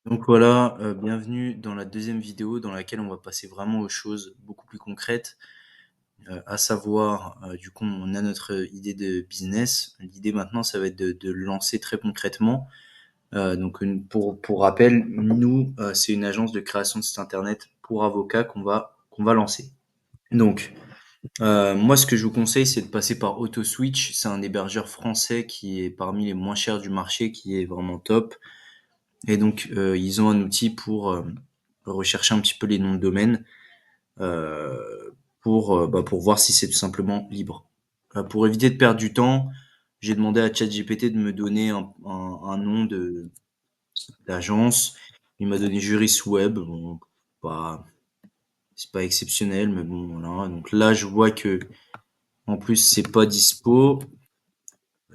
Donc voilà, bienvenue dans la deuxième vidéo dans laquelle on va passer vraiment aux choses beaucoup plus concrètes, à savoir, du coup, on a notre idée de business. L'idée maintenant, ça va être de le lancer très concrètement. Donc pour rappel, nous, c'est une agence de création de site internet pour avocats qu'on va lancer. Donc, moi, ce que je vous conseille, c'est de passer par AutoSwitch. C'est un hébergeur français qui est parmi les moins chers du marché, qui est vraiment top. Et donc, ils ont un outil pour rechercher un petit peu les noms de domaine pour voir si c'est tout simplement libre. Pour éviter de perdre du temps, j'ai demandé à ChatGPT de me donner un nom d'agence. Il m'a donné Juris Web. Bon, pas, c'est pas exceptionnel, mais bon, voilà. Donc là, je vois que en plus, c'est pas dispo.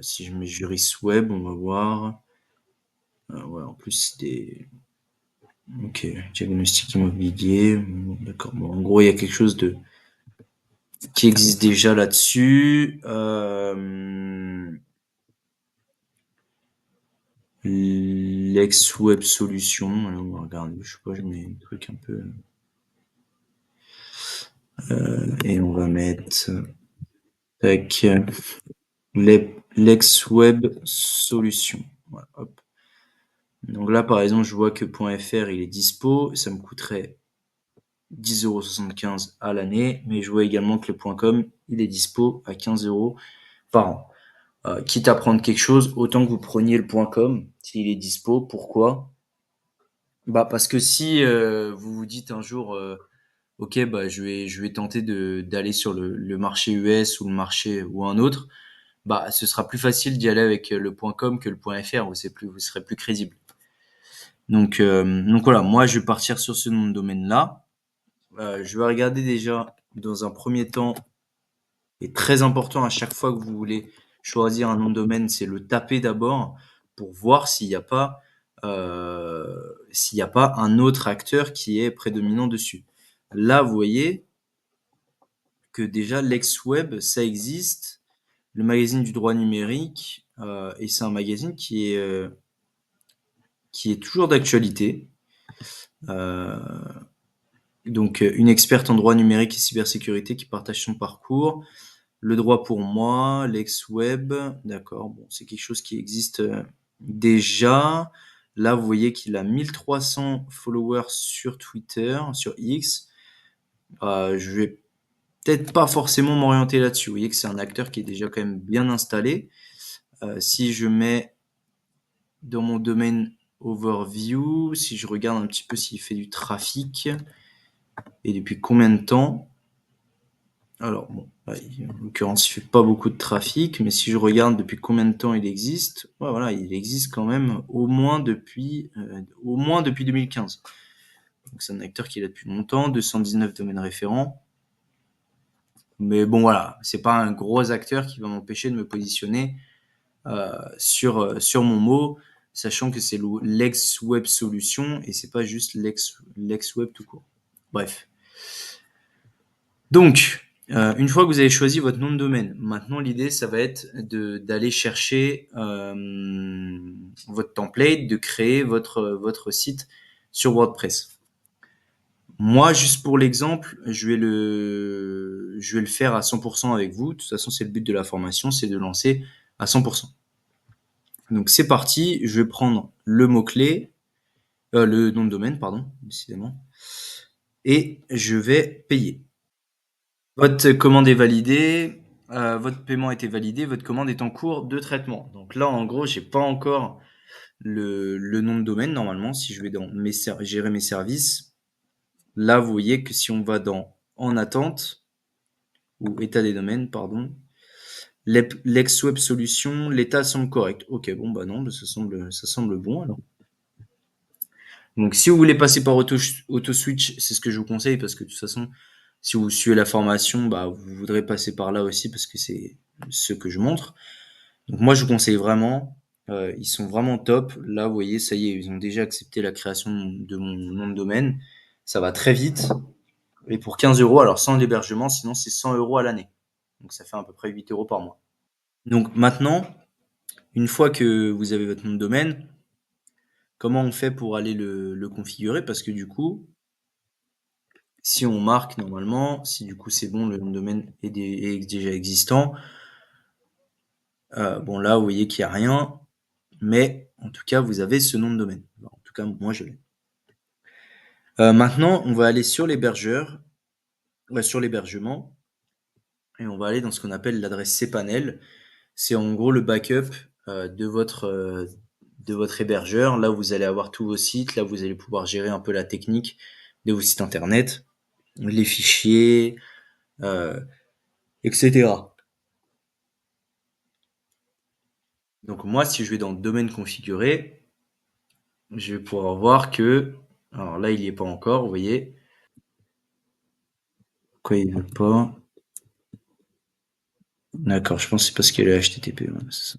Si je mets Juris Web, on va voir. Ouais, en plus, c'est des Ok, diagnostic immobilier. Bon, d'accord. Bon, en gros, il y a quelque chose de qui existe déjà là-dessus. L'ex Web Solution. Alors, on va regarder. Je sais pas, je mets un truc un peu. Et on va mettre tac, l'ex Web Solution. Voilà, hop. Donc là, par exemple, je vois que .fr il est dispo. Ça me coûterait 10,75 € à l'année, mais je vois également que le .com il est dispo à 15 € par an. Quitte à prendre quelque chose, autant que vous preniez le .com s'il est dispo. Pourquoi? Bah parce que si vous vous dites un jour, ok, bah je vais tenter d'aller sur le marché US ou le marché ou un autre, bah ce sera plus facile d'y aller avec le .com que le .fr. Vous serez plus crédible. Donc voilà, moi je vais partir sur ce nom de domaine là. Je vais regarder déjà dans un premier temps, et très important à chaque fois que vous voulez choisir un nom de domaine, c'est le taper d'abord pour voir s'il n'y a pas un autre acteur qui est prédominant dessus. Là, vous voyez que déjà l'ex-web, ça existe, le magazine du droit numérique, et c'est un magazine qui est toujours d'actualité. Euh, donc, une experte en droit numérique et cybersécurité qui partage son parcours. Le droit pour moi, l'ex-web, d'accord, bon, c'est quelque chose qui existe déjà. Là, vous voyez qu'il a 1300 followers sur Twitter, sur X. Je vais peut-être pas forcément m'orienter là-dessus. Vous voyez que c'est un acteur qui est déjà quand même bien installé. Si je mets dans mon domaine overview, si je regarde un petit peu s'il fait du trafic et depuis combien de temps, alors bon, là, en l'occurrence, il fait pas beaucoup de trafic, mais si je regarde depuis combien de temps il existe, ouais, voilà, il existe quand même au moins depuis 2015. Donc c'est un acteur qui est là depuis longtemps, 219 domaines référents. Mais bon voilà, c'est pas un gros acteur qui va m'empêcher de me positionner sur mon mot, sachant que c'est l'ex web solution et c'est pas juste l'ex web tout court. Bref. Donc, une fois que vous avez choisi votre nom de domaine, maintenant l'idée, ça va être d'aller chercher votre template, de créer votre site sur WordPress. Moi, juste pour l'exemple, je vais le faire à 100% avec vous. De toute façon, c'est le but de la formation, c'est de lancer à 100%. Donc, c'est parti. Je vais prendre le mot-clé, le nom de domaine, pardon, décidément, et je vais payer. Votre commande est validée, votre paiement a été validé, votre commande est en cours de traitement. Donc là, en gros, j'ai pas encore le nom de domaine normalement. Si je vais dans gérer mes services, là, vous voyez que si on va dans en attente ou état des domaines, pardon, l'ex web solution, l'état semble correct. Ok, bon bah non, bah, ça semble bon alors. Donc si vous voulez passer par auto switch, c'est ce que je vous conseille parce que de toute façon, si vous suivez la formation, bah vous voudrez passer par là aussi parce que c'est ce que je montre. Donc moi je vous conseille vraiment, ils sont vraiment top. Là vous voyez, ça y est, ils ont déjà accepté la création de mon nom de domaine. Ça va très vite. Et pour 15 euros, alors sans l'hébergement, sinon c'est 100 euros à l'année. Donc ça fait à peu près 8 euros par mois. Donc maintenant, une fois que vous avez votre nom de domaine, comment on fait pour aller le configurer? Parce que du coup, si on marque normalement, si du coup c'est bon, le nom de domaine est déjà existant, bon là, vous voyez qu'il y a rien, mais en tout cas, vous avez ce nom de domaine. En tout cas, moi je l'ai. Maintenant, on va aller sur l'hébergeur, sur l'hébergement, et on va aller dans ce qu'on appelle l'adresse cPanel. C'est en gros le backup de votre hébergeur. Là, vous allez avoir tous vos sites. Là, vous allez pouvoir gérer un peu la technique de vos sites internet, les fichiers, euh, etc. Donc moi, si je vais dans domaine configuré, je vais pouvoir voir que, alors là, il n'y est pas encore, vous voyez. Pourquoi il ne veut pas? D'accord, je pense que c'est parce qu'il y a le HTTP. Ouais, c'est ça.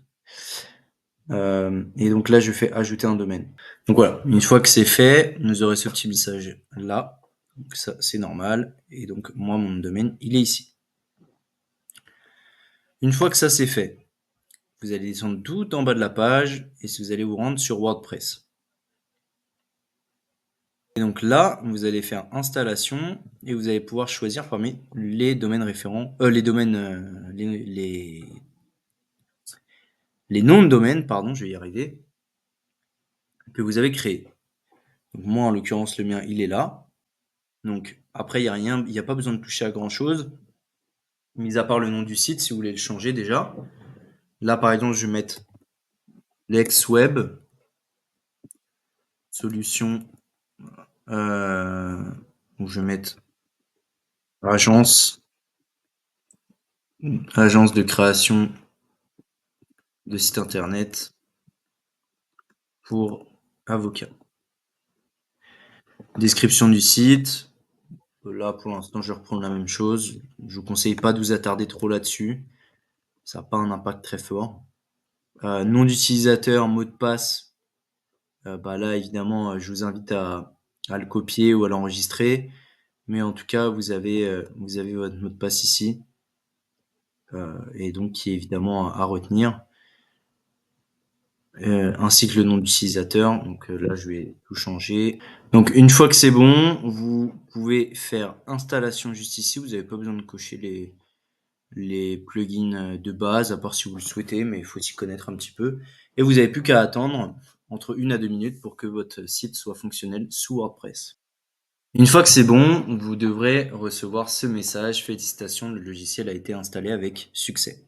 Et donc là, je fais ajouter un domaine. Donc voilà, une fois que c'est fait, vous aurez ce petit message là. Donc ça, c'est normal. Et donc moi, mon domaine, il est ici. Une fois que ça c'est fait, vous allez descendre tout en bas de la page et vous allez vous rendre sur WordPress. Et donc là, vous allez faire installation et vous allez pouvoir choisir parmi les domaines référents, les noms de domaines, pardon, je vais y arriver, que vous avez créés. Donc moi, en l'occurrence, le mien, il est là. Donc après, il y a rien, il n'y a pas besoin de toucher à grand chose, mis à part le nom du site, si vous voulez le changer déjà. Là, par exemple, je vais mettre l'ex-web solution, où je vais mettre agence, agence de création de site internet pour avocats. Description du site. Là, pour l'instant, je vais reprendre la même chose. Je vous conseille pas de vous attarder trop là-dessus. Ça n'a pas un impact très fort. Nom d'utilisateur, mot de passe. Bah là, évidemment, je vous invite à le copier ou à l'enregistrer. Mais en tout cas, vous avez votre mot de passe ici. Et donc qui est évidemment à retenir. Ainsi que le nom d'utilisateur. Donc là, je vais tout changer. Donc une fois que c'est bon, vous pouvez faire installation juste ici. Vous n'avez pas besoin de cocher les plugins de base, à part si vous le souhaitez, mais il faut s'y connaître un petit peu. Et vous n'avez plus qu'à attendre entre 1 à 2 minutes pour que votre site soit fonctionnel sous WordPress. Une fois que c'est bon, vous devrez recevoir ce message: félicitations, le logiciel a été installé avec succès.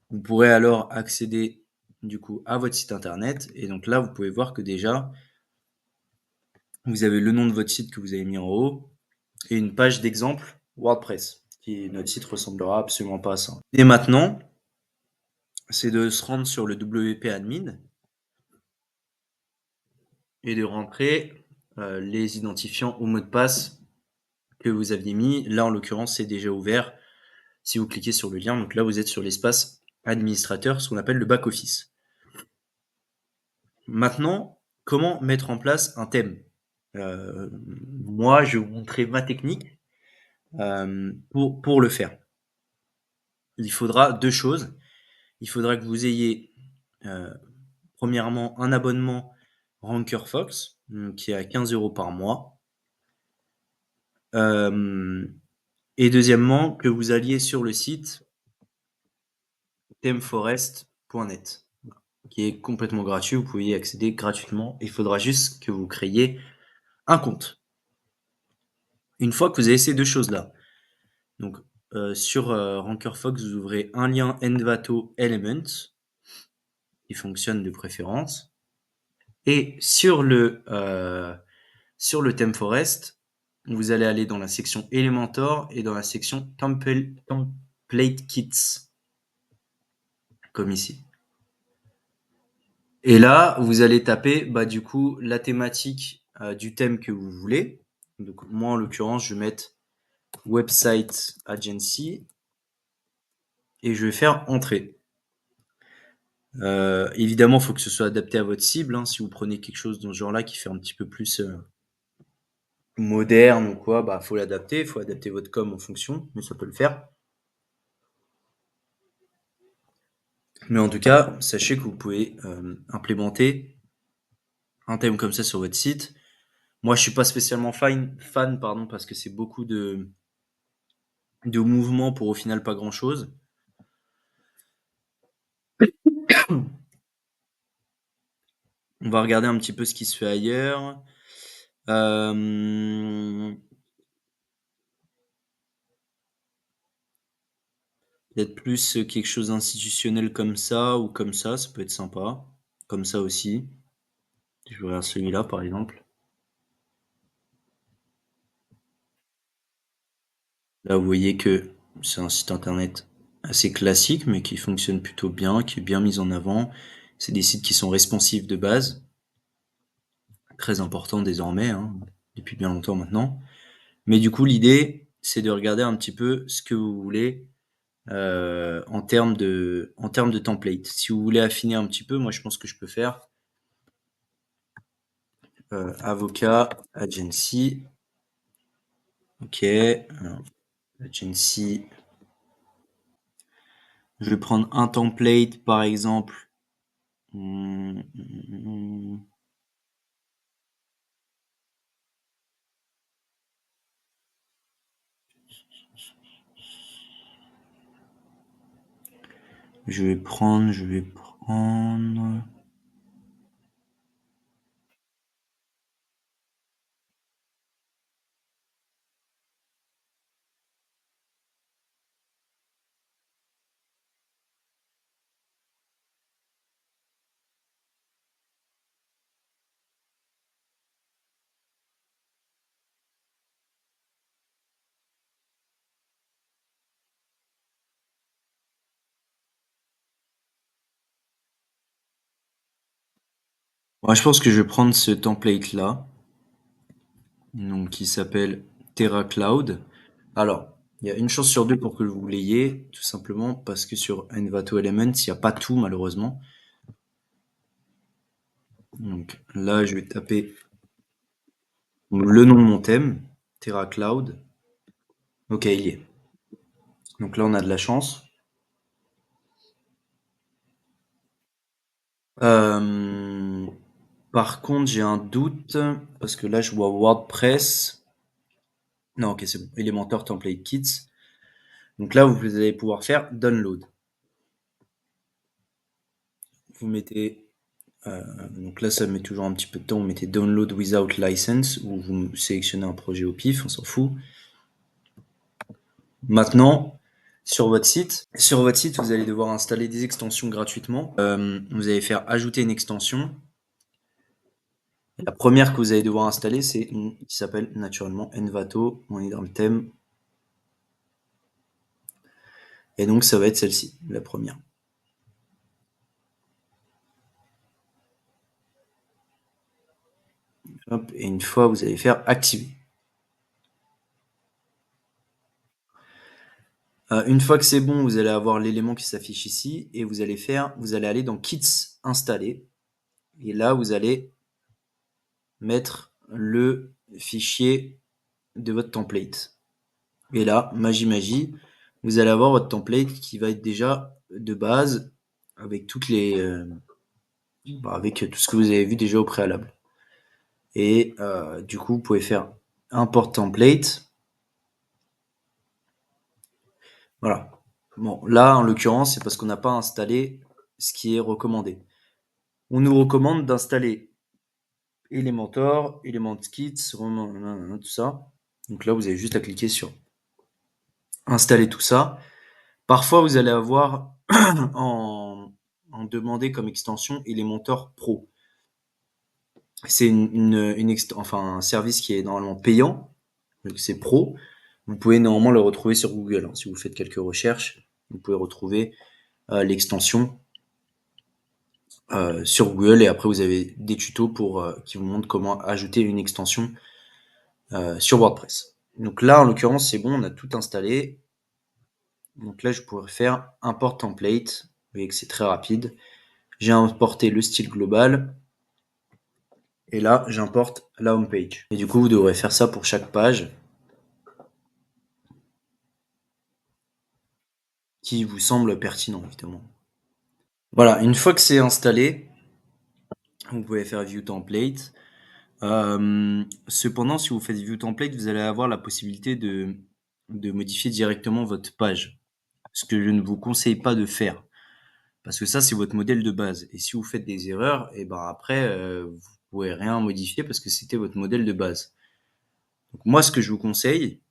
Vous pourrez alors accéder du coup à votre site internet et donc là vous pouvez voir que déjà vous avez le nom de votre site que vous avez mis en haut et une page d'exemple WordPress. Notre site ressemblera absolument pas à ça. Et maintenant, c'est de se rendre sur le WP Admin et de rentrer les identifiants ou mots de passe que vous aviez mis. Là, en l'occurrence, c'est déjà ouvert si vous cliquez sur le lien. Donc là, vous êtes sur l'espace administrateur, ce qu'on appelle le back-office. Maintenant, comment mettre en place un thème? Moi, je vais vous montrer ma technique pour le faire. Il faudra deux choses. Il faudra que vous ayez euh, premièrement un abonnement Ranker Fox qui est à 15 € par mois. Et deuxièmement, que vous alliez sur le site themeforest.net qui est complètement gratuit. Vous pouvez y accéder gratuitement. Il faudra juste que vous créiez un compte. Une fois que vous avez ces deux choses-là, donc sur Ranker Fox, vous ouvrez un lien Envato Elements qui fonctionne de préférence. Et sur le thème Forest, vous allez aller dans la section Elementor et dans la section Template Kits, comme ici. Et là, vous allez taper du coup la thématique du thème que vous voulez. Donc moi, en l'occurrence, je vais mettre Website Agency et je vais faire Entrée. Évidemment, il faut que ce soit adapté à votre cible. Si vous prenez quelque chose dans ce genre-là qui fait un petit peu plus moderne ou quoi, faut l'adapter. Il faut adapter votre com en fonction, mais ça peut le faire. Mais en tout cas, sachez que vous pouvez implémenter un thème comme ça sur votre site. Moi, je suis pas spécialement fan, pardon, parce que c'est beaucoup de mouvements pour au final pas grand chose. On va regarder un petit peu ce qui se fait ailleurs. Euh, Peut-être plus quelque chose d'institutionnel comme ça peut être sympa. Comme ça aussi. Je regarde celui-là, par exemple. Là, vous voyez que c'est un site internet assez classique, mais qui fonctionne plutôt bien, qui est bien mis en avant. C'est des sites qui sont responsifs de base, très important désormais, hein, depuis bien longtemps maintenant. Mais du coup, l'idée, c'est de regarder un petit peu ce que vous voulez en termes de template. Si vous voulez affiner un petit peu, moi, je pense que je peux faire avocat, agency, ok, alors, agency. Je vais prendre un template, par exemple. Hmm, hmm, hmm. Je vais prendre. Moi, je pense que je vais prendre ce template-là, donc qui s'appelle Terra Cloud. Alors, il y a une chance sur deux pour que vous l'ayez, tout simplement parce que sur Envato Elements, il n'y a pas tout, malheureusement. Donc là, je vais taper le nom de mon thème, Terra Cloud. Ok, il y est. Donc là, on a de la chance. Euh, Par contre, j'ai un doute, parce que là, je vois WordPress. Non, ok, c'est bon. Elementor Template Kits. Donc là, vous allez pouvoir faire Download. Vous mettez, donc là, ça met toujours un petit peu de temps. Vous mettez Download Without License, ou vous sélectionnez un projet au pif, on s'en fout. Maintenant, sur votre site, vous allez devoir installer des extensions gratuitement. Vous allez faire ajouter une extension. La première que vous allez devoir installer, c'est une qui s'appelle naturellement Envato. On est dans le thème. Et donc, ça va être celle-ci, la première. Hop, et une fois, vous allez faire activer. Une fois que c'est bon, vous allez avoir l'élément qui s'affiche ici et vous allez aller dans Kits installer. Et là, vous allez mettre le fichier de votre template. Et là, magie, vous allez avoir votre template qui va être déjà de base avec avec tout ce que vous avez vu déjà au préalable. Et du coup, vous pouvez faire import template. Voilà. Bon, là, en l'occurrence, c'est parce qu'on n'a pas installé ce qui est recommandé. On nous recommande d'installer Elementor, Elementkits, tout ça. Donc là, vous avez juste à cliquer sur installer tout ça. Parfois, vous allez avoir en demander comme extension Elementor Pro. C'est enfin, un service qui est normalement payant, donc c'est pro. Vous pouvez normalement le retrouver sur Google, hein. Si vous faites quelques recherches, vous pouvez retrouver l'extension sur Google et après vous avez des tutos qui vous montrent comment ajouter une extension sur WordPress. Donc là, en l'occurrence, c'est bon, on a tout installé. Donc là, je pourrais faire import template. Vous voyez que c'est très rapide. J'ai importé le style global. Et là, j'importe la home page. Et du coup, vous devrez faire ça pour chaque page qui vous semble pertinent, évidemment. Voilà, une fois que c'est installé, Vous pouvez faire View Template. Cependant, si vous faites View Template, vous allez avoir la possibilité de modifier directement votre page. Ce que je ne vous conseille pas de faire. Parce que ça, c'est votre modèle de base. Et si vous faites des erreurs, et ben après, vous pouvez rien modifier parce que c'était votre modèle de base. Donc moi, ce que je vous conseille,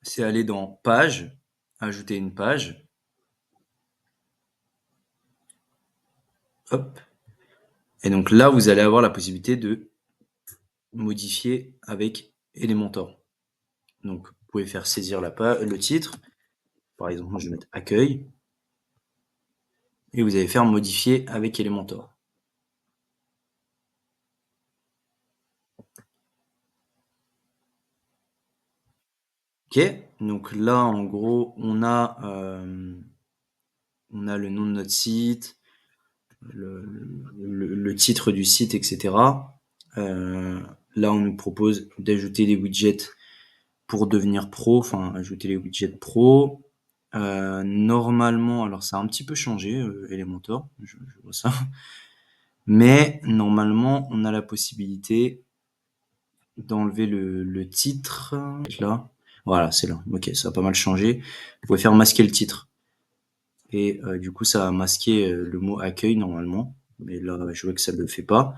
c'est aller dans Page, ajouter une page. Hop. Et donc là, vous allez avoir la possibilité de modifier avec Elementor. Donc, vous pouvez faire saisir le titre. Par exemple, moi, je vais mettre accueil. Et vous allez faire modifier avec Elementor. Ok. Donc là, en gros, on a le nom de notre site, le titre du site, etc. Là, on nous propose d'ajouter des widgets pour devenir pro, enfin ajouter les widgets pro. Normalement, alors ça a un petit peu changé, Elementor, je vois ça. Mais normalement, on a la possibilité d'enlever le titre. Là. Voilà, c'est là. Ok, ça a pas mal changé. Vous pouvez faire masquer le titre. Et du coup, ça a masqué le mot accueil normalement. Mais là, je vois que ça ne le fait pas.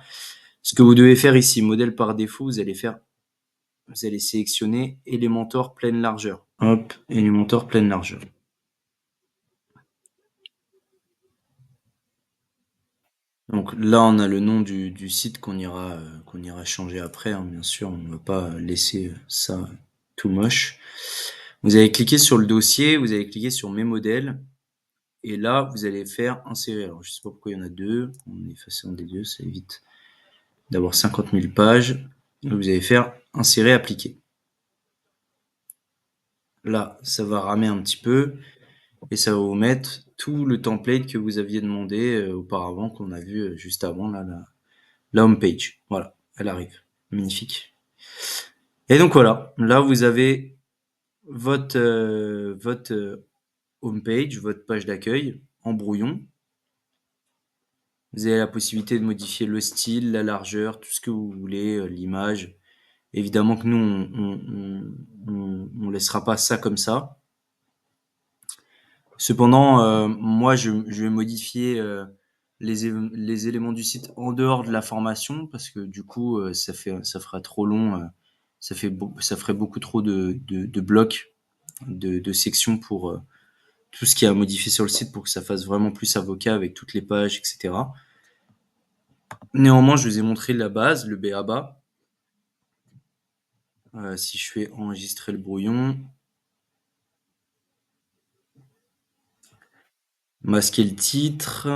Ce que vous devez faire ici, modèle par défaut, vous allez sélectionner Elementor pleine largeur. Hop, Elementor pleine largeur. Donc là, on a le nom du site qu'on ira changer après. Hein, bien sûr, on ne va pas laisser ça tout moche. Vous allez cliquer sur le dossier, vous allez cliquer sur mes modèles. Et là, vous allez faire insérer. Alors, je sais pas pourquoi il y en a deux. On efface un des deux, ça évite d'avoir 50 000 pages. Donc, vous allez faire insérer, appliquer. Là, ça va ramer un petit peu et ça va vous mettre tout le template que vous aviez demandé auparavant, qu'on a vu juste avant, là, la home page. Voilà, elle arrive. Magnifique. Et donc voilà, là vous avez votre home page, votre page d'accueil en brouillon. Vous avez la possibilité de modifier le style, la largeur, tout ce que vous voulez, l'image. Évidemment que nous, on laissera pas ça comme ça. Cependant, moi, je vais modifier les éléments du site en dehors de la formation parce que du coup, ça fera trop long. Ça ferait beaucoup trop de blocs, de sections pour tout ce qui est à modifier sur le site pour que ça fasse vraiment plus avocat avec toutes les pages, etc. Néanmoins, je vous ai montré la base, le b.a.-ba. Si je fais enregistrer le brouillon, masquer le titre,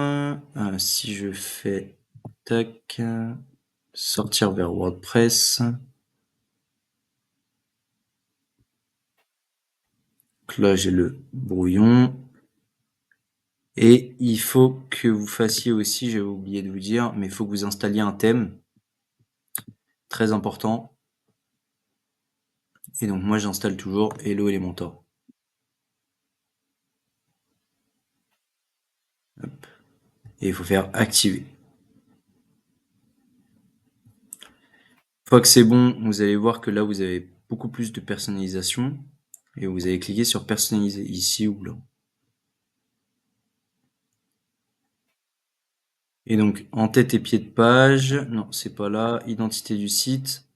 si je fais tac, sortir vers WordPress, donc là j'ai le brouillon, et il faut que vous fassiez aussi, j'avais oublié de vous dire, mais il faut que vous installiez un thème, très important, et donc moi j'installe toujours Hello Elementor. Hop. Et il faut faire activer. Une fois que c'est bon, vous allez voir que là vous avez beaucoup plus de personnalisation, et vous allez cliquer sur personnaliser ici ou là. Et donc, en tête et pied de page, non, c'est pas là, identité du site,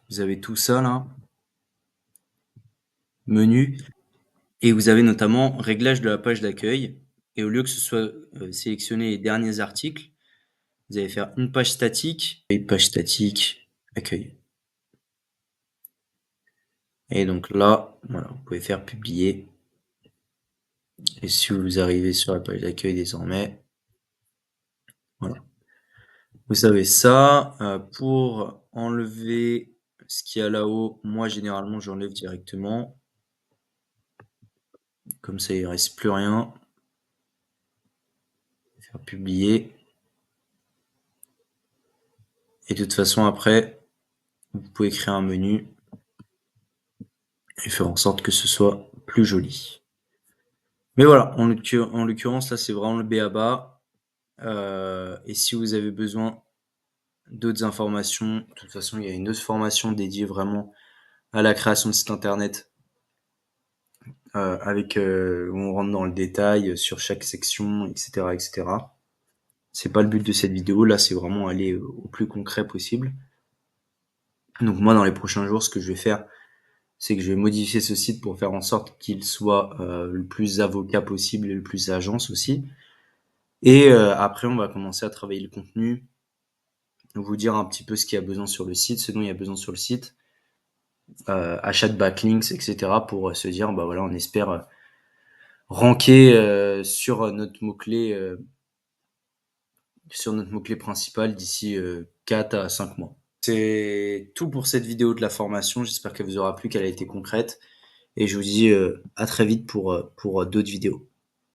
vous avez tout ça là, menu, et vous avez notamment réglage de la page d'accueil, et au lieu que ce soit sélectionné les derniers articles, vous allez faire une page statique, et page statique, accueil. Et donc là, voilà, vous pouvez faire publier, et si vous arrivez sur la page d'accueil désormais, voilà. Vous savez ça, pour enlever ce qu'il y a là-haut, moi généralement j'enlève directement. Comme ça, il reste plus rien. Faire publier. Et de toute façon, après, vous pouvez créer un menu et faire en sorte que ce soit plus joli. Mais voilà, en l'occurrence, là, c'est vraiment le b.a.-ba. Et si vous avez besoin d'autres informations, de toute façon, il y a une autre formation dédiée vraiment à la création de site internet, avec où on rentre dans le détail sur chaque section, et cetera, et cetera. C'est pas le but de cette vidéo. Là, c'est vraiment aller au plus concret possible. Donc moi, dans les prochains jours, ce que je vais faire, c'est que je vais modifier ce site pour faire en sorte qu'il soit le plus avocat possible et le plus agence aussi. Et après, on va commencer à travailler le contenu, vous dire un petit peu ce qu'il y a besoin sur le site, ce dont il y a besoin sur le site, achat de backlinks, etc. pour se dire, bah voilà, on espère ranker sur notre mot-clé principal d'ici 4 à 5 mois. C'est tout pour cette vidéo de la formation. J'espère qu'elle vous aura plu, qu'elle a été concrète. Et je vous dis à très vite pour d'autres vidéos.